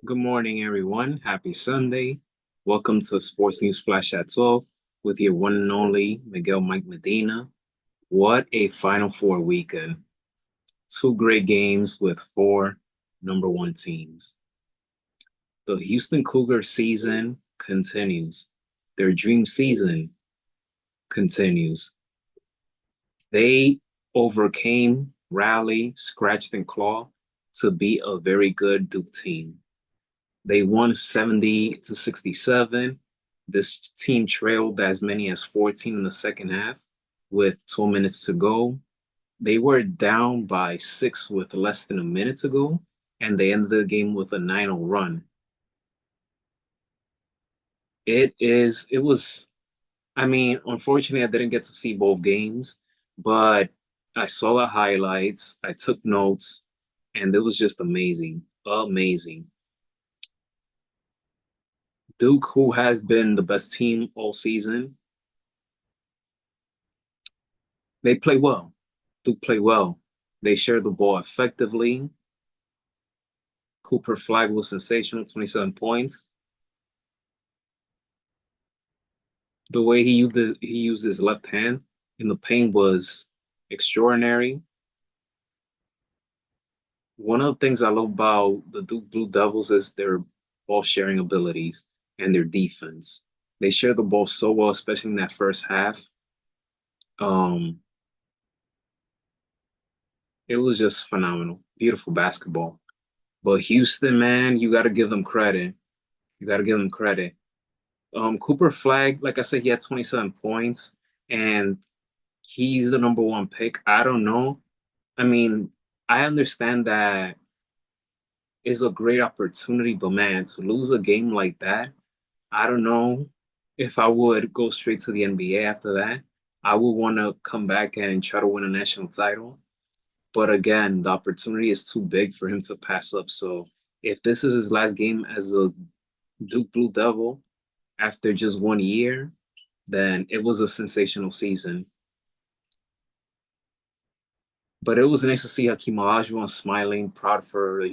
Good morning, everyone. Happy Sunday. Welcome to Sports News Flash at 12 with your one and only Miguel Mike Medina. What a Final Four weekend. Two great games with four number one teams. The Houston Cougars season continues. Their dream season continues. They overcame, rally, scratched, and claw to be a very good Duke team. They won 70 to 67. This team trailed as many as 14 in the second half with 12 minutes to go. They were down by six with less than a minute to go, and they ended the game with a 9-0 run. Unfortunately, I didn't get to see both games, but I saw the highlights, I took notes, and it was just amazing. Amazing. Duke, who has been the best team all season, they play well. Duke play well. They share the ball effectively. Cooper Flag was sensational, 27 points. The way he used his left hand in the paint was extraordinary. One of the things I love about the Duke Blue Devils is their ball sharing abilities and their defense. They share the ball so well, especially in that first half. Um, it was just phenomenal. Beautiful basketball. But Houston, man, you got to give them credit. You got to give them credit. Cooper Flag, like I said, he had 27 points and he's the number one pick. I don't know. I mean, I understand that is a great opportunity, but man, to lose a game like that, I don't know if I would go straight to the NBA after that. I would want to come back and try to win a national title. But again, the opportunity is too big for him to pass up. So if this is his last game as a Duke Blue Devil after just 1 year, then it was a sensational season. But it was nice to see Hakeem Olajuwon smiling, proud for the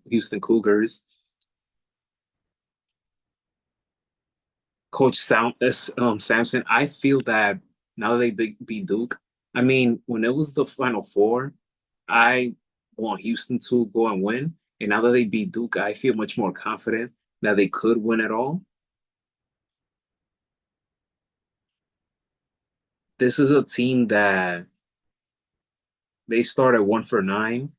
Houston Cougars. Coach Sampson, I feel that now that they beat Duke, I mean, when it was the Final Four, I want Houston to go and win. And now that they beat Duke, I feel much more confident that they could win it all. This is a team that they started 1 for 9,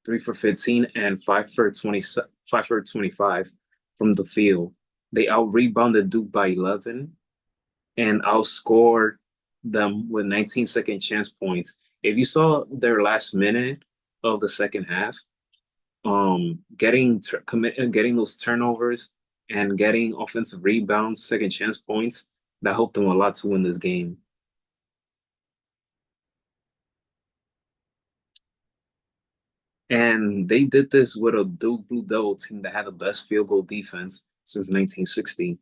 3 for 15, and 5 for 25 from the field. They out rebounded Duke by 11 and outscored them with 19 second chance points. If you saw their last minute of the second half, getting those turnovers and getting offensive rebounds, second chance points, that helped them a lot to win this game. And they did this with a Duke Blue Devil team that had the best field goal defense since 1960.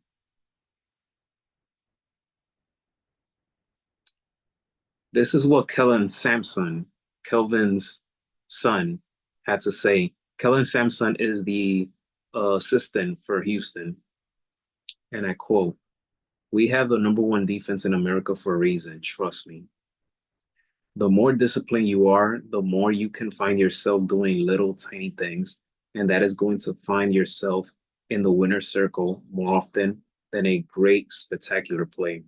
This is what Kelvin's son, had to say. Kellen Sampson is the assistant for Houston. And I quote, "We have the number one defense in America for a reason. Trust me. The more disciplined you are, the more you can find yourself doing little tiny things. And that is going to find yourself in the winner's circle more often than a great, spectacular play."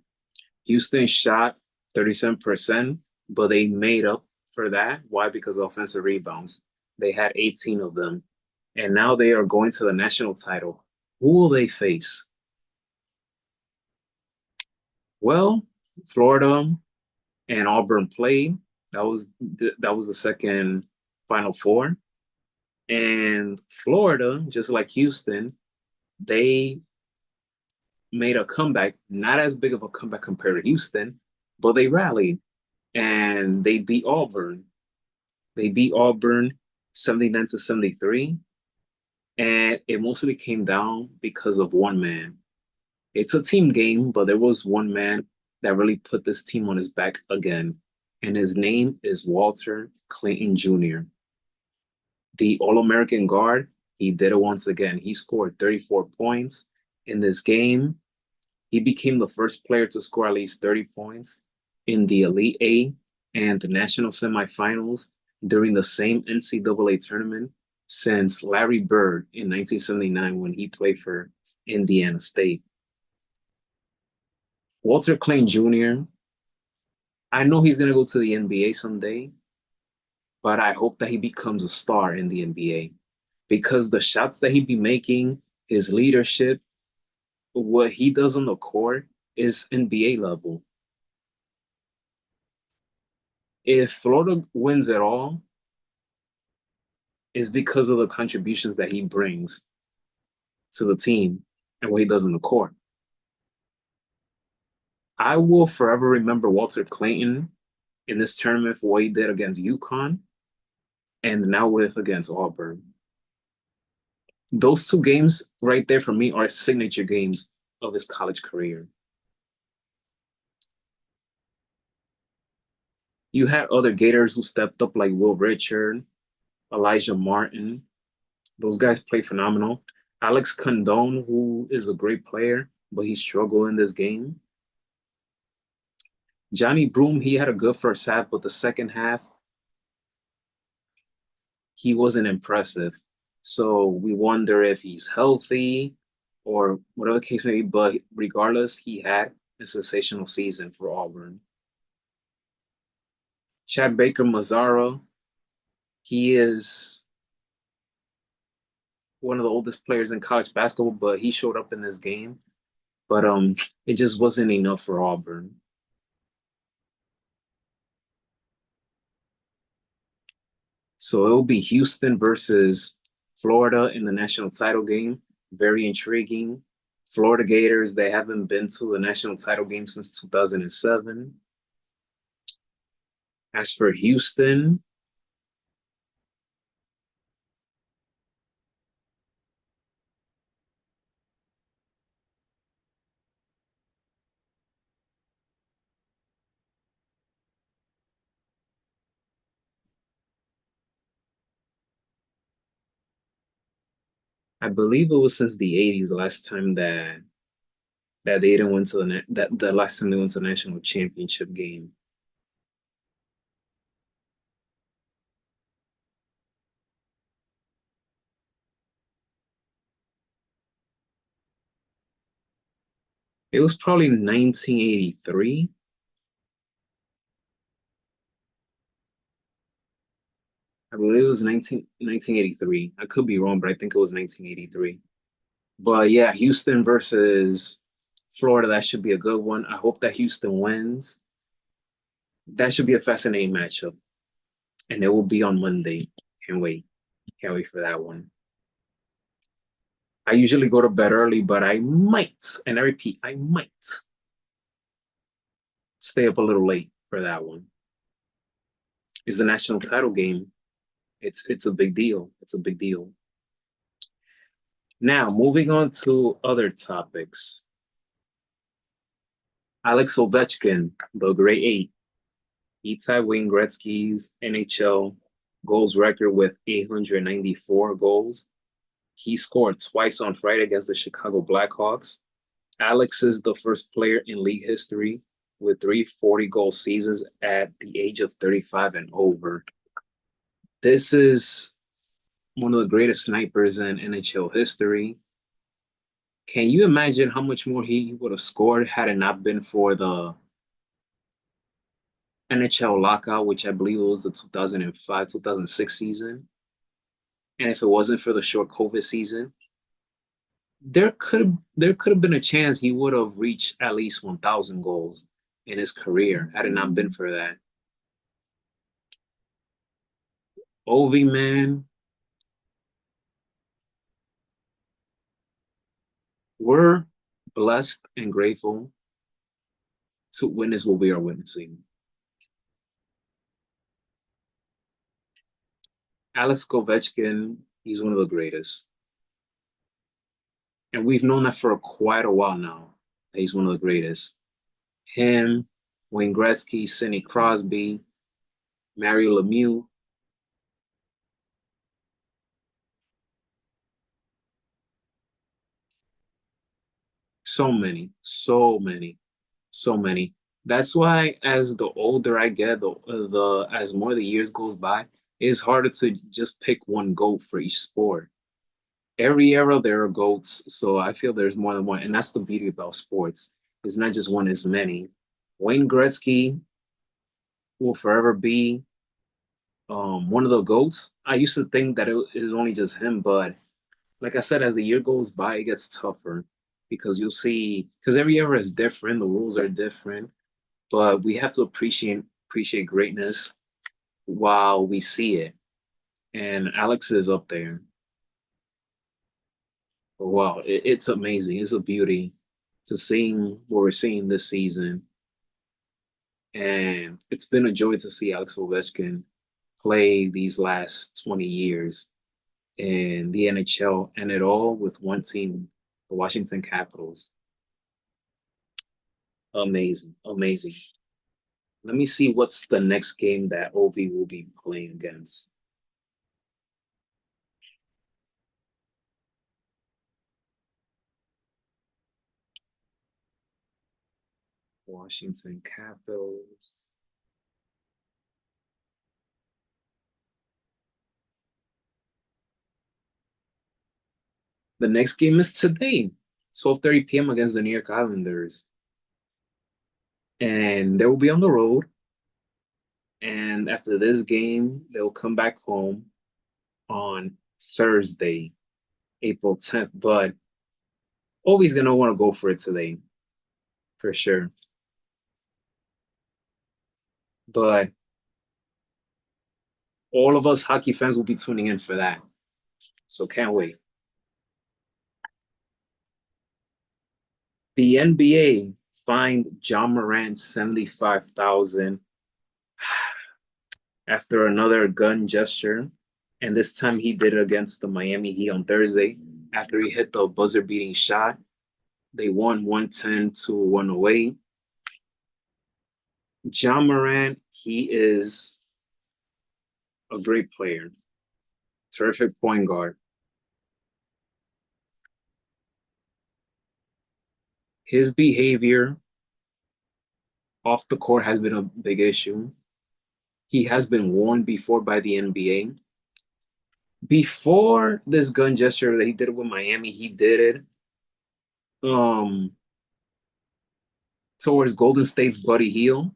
Houston shot 37%, but they made up for that. Why? Because of offensive rebounds. They had 18 of them. And now they are going to the national title. Who will they face? Well, Florida and Auburn played. That was the second Final Four. And Florida, just like Houston, they made a comeback, not as big of a comeback compared to Houston, but they rallied and they beat Auburn. They beat Auburn 79 to 73. And it mostly came down because of one man. It's a team game, but there was one man that really put this team on his back again. And his name is Walter Clayton Jr., the All American guard He did it once again. He scored 34 points in this game. He became the first player to score at least 30 points in the Elite Eight and the national semifinals during the same NCAA tournament since Larry Bird in 1979 when he played for Indiana State. Walter Clayton Jr., I know he's going to go to the NBA someday, but I hope that he becomes a star in the NBA because the shots that he be making, his leadership, what he does on the court is NBA level. If Florida wins it all, it's because of the contributions that he brings to the team and what he does on the court. I will forever remember Walter Clayton in this tournament for what he did against UConn and now with against Auburn. Those two games right there for me are signature games of his college career. You had other Gators who stepped up like Will Richard, Elijah Martin. Those guys play phenomenal. Alex Condon, who is a great player, but he struggled in this game. Johnny Broom, he had a good first half, but the second half, he wasn't impressive. So we wonder if he's healthy or whatever the case may be. But regardless, he had a sensational season for Auburn. Chad Baker Mazzara, he is one of the oldest players in college basketball, but he showed up in this game. But it just wasn't enough for Auburn. So it will be Houston versus Florida in the national title game. Very intriguing. Florida Gators, they haven't been to a national title game since 2007. As for Houston, I believe it was since the 80s the last time that they didn't win to that the last time they went to the national championship game. It was probably 1983. I believe it was 1983. I could be wrong, but I think it was 1983. But yeah, Houston versus Florida, that should be a good one. I hope that Houston wins. That should be a fascinating matchup. And it will be on Monday. Can't wait. Can't wait for that one. I usually go to bed early, but I might, and I repeat, I might stay up a little late for that one. It's the national title game. It's a big deal. It's a big deal. Now, moving on to other topics. Alex Ovechkin, the Great Eight. He tied Wayne Gretzky's NHL goals record with 894 goals. He scored twice on Friday against the Chicago Blackhawks. Alex is the first player in league history with 340-goal seasons at the age of 35 and over. This is one of the greatest snipers in NHL history. Can you imagine how much more he would have scored had it not been for the NHL lockout, which I believe was the 2005-2006 season? And if it wasn't for the short COVID season, there could have been a chance he would have reached at least 1,000 goals in his career had it not been for that. Ovi, man, we're blessed and grateful to witness what we are witnessing. Alex Ovechkin, he's one of the greatest. And we've known that for quite a while now, that he's one of the greatest. Him, Wayne Gretzky, Sidney Crosby, Mario Lemieux. So many, so many, so many. That's why as the older I get, the as more the years goes by, it's harder to just pick one GOAT for each sport. Every era there are GOATs, so I feel there's more than one, and that's the beauty about sports. It's not just one, it's many. Wayne Gretzky will forever be one of the GOATs. I used to think that it is only just him, but like I said, as the year goes by, it gets tougher because you'll see because every era is different, the rules are different, but we have to appreciate greatness while we see it. And Alex is up there. But wow, it's amazing. It's a beauty to seeing what we're seeing this season. And it's been a joy to see Alex Ovechkin play these last 20 years in the NHL and it all with one team, the Washington Capitals. Amazing, amazing. Let me see what's the next game that Ovi will be playing against. Washington Capitals. The next game is today, 12:30 p.m. against the New York Islanders. And they will be on the road. And after this game, they'll come back home on Thursday, April 10th. But Ovi's gonna want to go for it today, for sure. But all of us hockey fans will be tuning in for that. So can't wait. The NBA fined John Morant 75,000 after another gun gesture. And this time he did it against the Miami Heat on Thursday after he hit the buzzer beating shot. They won 110 to 108. John Morant, he is a great player, terrific point guard. His behavior off the court has been a big issue. He has been warned before by the NBA. Before this gun gesture that he did with Miami, he did it um, towards Golden State's Buddy Hield.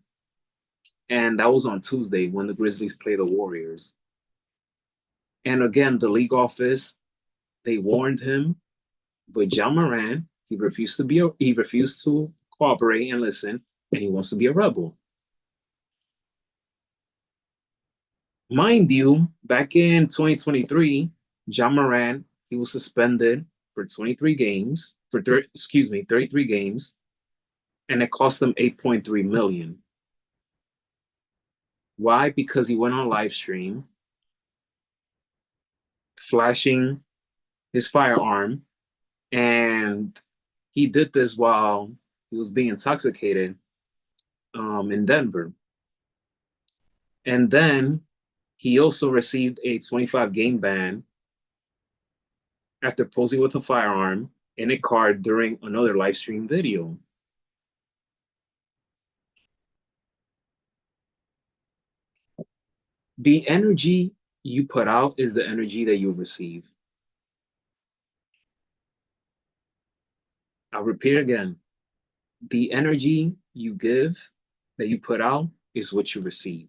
And that was on Tuesday when the Grizzlies play the Warriors. And again, the league office, they warned him, but John Moran, he refused to cooperate and listen, and he wants to be a rebel. Mind you, back in 2023, John Moran, he was suspended for 23 games, 33 games, and it cost him 8.3 million. Why? Because he went on live stream flashing his firearm, and he did this while he was being intoxicated in Denver. And then he also received a 25-game ban after posing with a firearm in a car during another live stream video. The energy you put out is the energy that you receive. I'll repeat again. The energy you give, that you put out, is what you receive.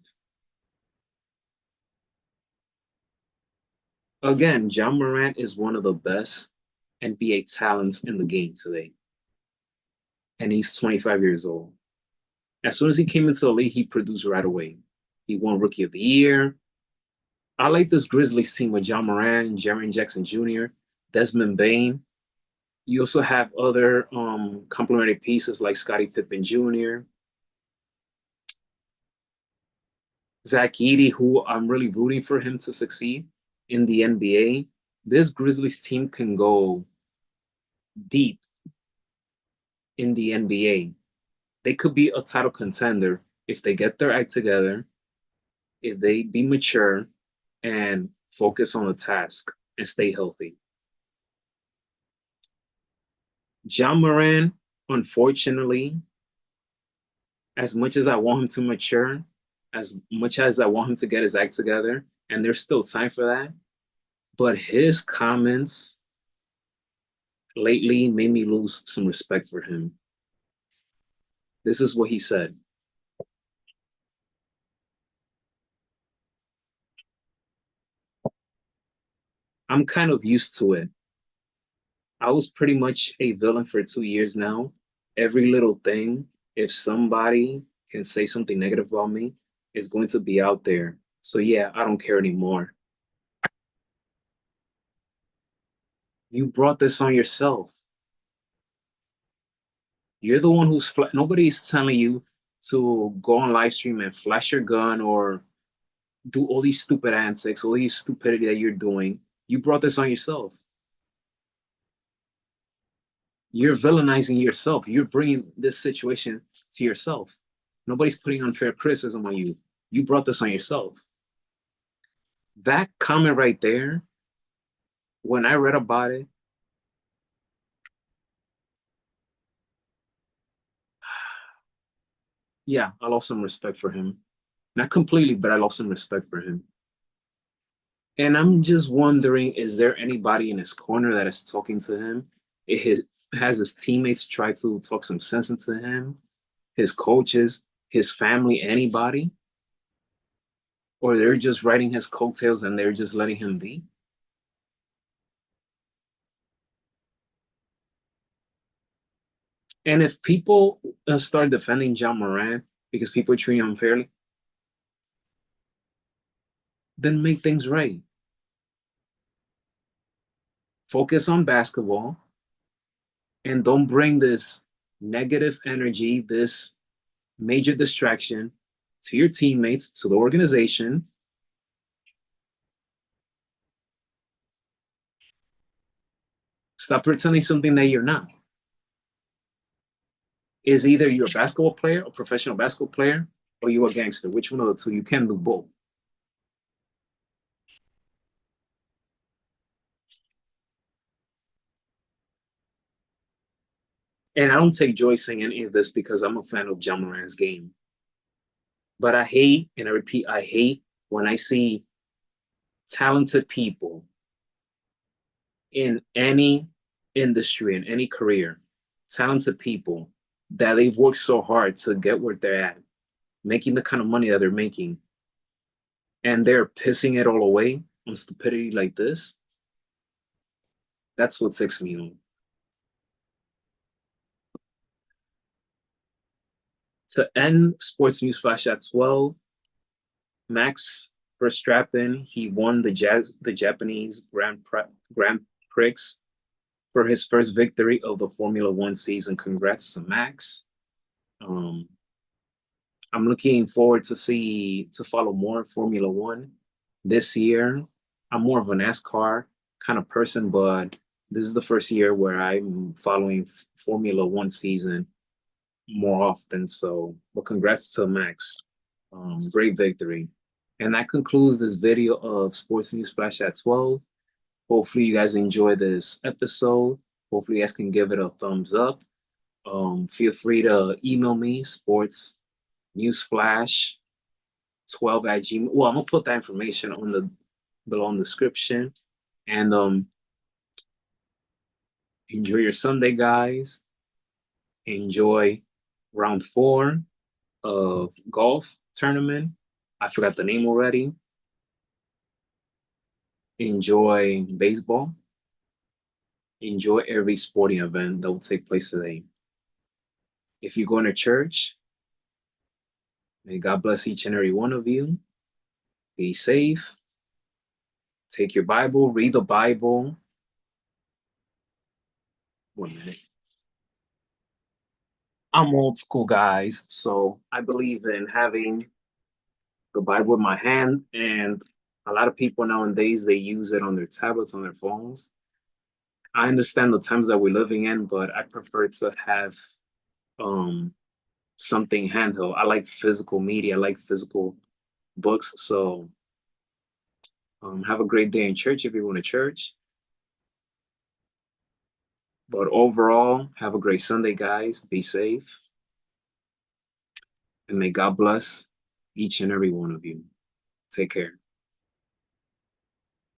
Again, John Morant is one of the best NBA talents in the game today. And he's 25 years old. As soon as he came into the league, he produced right away. He won Rookie of the Year. I like this Grizzlies team with John Morant, Jaren Jackson Jr., Desmond Bane. You also have other complementary pieces like Scottie Pippen Jr., Zach Edey, who I'm really rooting for him to succeed in the NBA. This Grizzlies team can go deep in the NBA. They could be a title contender if they get their act together, if they be mature and focus on the task and stay healthy. John Moran, unfortunately, as much as I want him to mature, as much as I want him to get his act together, and there's still time for that, but his comments lately made me lose some respect for him. This is what he said. I'm kind of used to it. I was pretty much a villain for 2 years now. Every little thing, if somebody can say something negative about me, it's going to be out there. So yeah, I don't care anymore. You brought this on yourself. You're the one nobody's telling you to go on live stream and flash your gun or do all these stupid antics, all these stupidity that you're doing. You brought this on yourself. You're villainizing yourself. You're bringing this situation to yourself. Nobody's putting unfair criticism on you. You brought this on yourself. That comment right there, when I read about it, yeah, I lost some respect for him. Not completely, but I lost some respect for him. And I'm just wondering, is there anybody in his corner that is talking to him? Has his teammates tried to talk some sense into him? His coaches, his family, anybody? Or they're just riding his coattails and they're just letting him be? And if people start defending John Morant because people are treating him unfairly, then make things right. Focus on basketball and don't bring this negative energy, this major distraction to your teammates, to the organization. Stop pretending something that you're not. Is either you're a basketball player, a professional basketball player, or you're a gangster. Which one of the two? You can do both. And I don't take joy saying any of this because I'm a fan of John Morant's game. But I hate, and I repeat, I hate when I see talented people in any industry, in any career, talented people that they've worked so hard to get where they're at, making the kind of money that they're making, and they're pissing it all away on stupidity like this. That's what ticks me off. To end Sports News Flash at 12, Max Verstappen, he won the Japanese Grand Prix for his first victory of the Formula One season. Congrats to Max. Um, I'm looking forward to follow more Formula One this year. I'm more of a NASCAR kind of person, but this is the first year where I'm following Formula One season more often. So, but congrats to Max. Great victory. And that concludes this video of Sports News Flash at 12. Hopefully you guys enjoy this episode. Hopefully you guys can give it a thumbs up. Feel free to email me, sportsnewsflash12 at gmail. Well, I'm gonna put that information on the below in the description. And enjoy your Sunday, guys. Enjoy round 4 of golf tournament. I forgot the name already. Enjoy baseball. Enjoy every sporting event that will take place today. If you're going to church, may God bless each and every one of you. Be safe. Take your Bible, read the Bible. 1 minute. I'm old school, guys, so I believe in having the Bible in my hand, and a lot of people nowadays, they use it on their tablets, on their phones. I understand the times that we're living in, but I prefer to have um, something handheld. I like physical media. I like physical books. So have a great day in church if you're going to church. But overall, have a great Sunday, guys. Be safe. And may God bless each and every one of you. Take care.